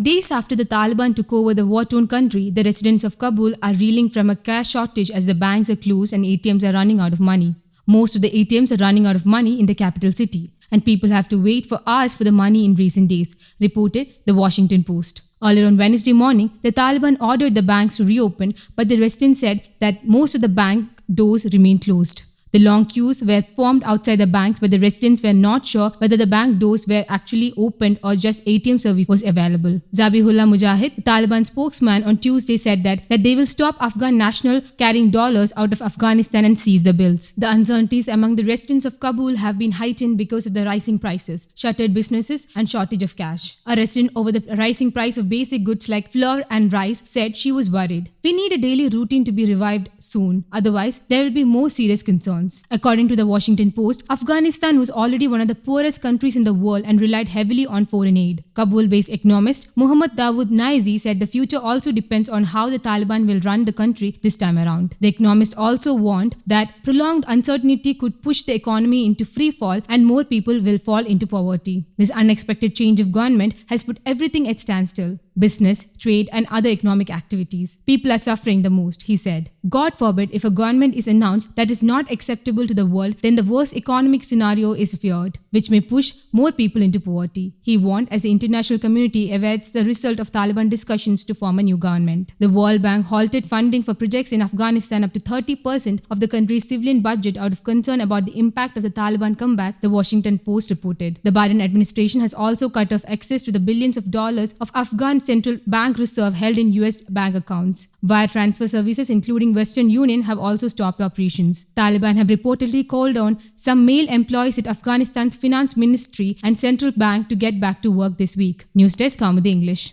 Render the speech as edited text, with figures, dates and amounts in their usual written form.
Days after the Taliban took over the war-torn country, the residents of Kabul are reeling from a cash shortage as the banks are closed and ATMs are running out of money. Most of the ATMs are running out of money in the capital city, and people have to wait for hours for the money in recent days, reported the Washington Post. Earlier on Wednesday morning, the Taliban ordered the banks to reopen, but the residents said that most of the bank doors remain closed. The long queues were formed outside the banks, but the residents were not sure whether the bank doors were actually opened or just ATM service was available. Zabihullah Mujahid, the Taliban spokesman, on Tuesday said that they will stop Afghan national carrying dollars out of Afghanistan and seize the bills. The uncertainties among the residents of Kabul have been heightened because of the rising prices, shuttered businesses, and shortage of cash. A resident over the rising price of basic goods like flour and rice said she was worried. "We need a daily routine to be revived soon. Otherwise, there will be more serious concerns." According to the Washington Post, Afghanistan was already one of the poorest countries in the world and relied heavily on foreign aid. Kabul-based economist Muhammad Dawood Naizi said the future also depends on how the Taliban will run the country this time around. The economist also warned that prolonged uncertainty could push the economy into free fall and more people will fall into poverty. This unexpected change of government has put everything at standstill. Business, trade, and other economic activities. People are suffering the most, he said. God forbid if a government is announced that is not acceptable to the world, then the worst economic scenario is feared, which may push more people into poverty. He warned as the international community awaits the result of Taliban discussions to form a new government. The World Bank halted funding for projects in Afghanistan up to 30% of the country's civilian budget out of concern about the impact of the Taliban comeback, the Washington Post reported. The Biden administration has also cut off access to the billions of dollars of Afghan central bank reserve held in US bank accounts. Wire transfer services, including Western Union, have also stopped operations. Taliban have reportedly called on some male employees at Afghanistan's finance ministry and central bank to get back to work this week. News Desk, Kamudi English.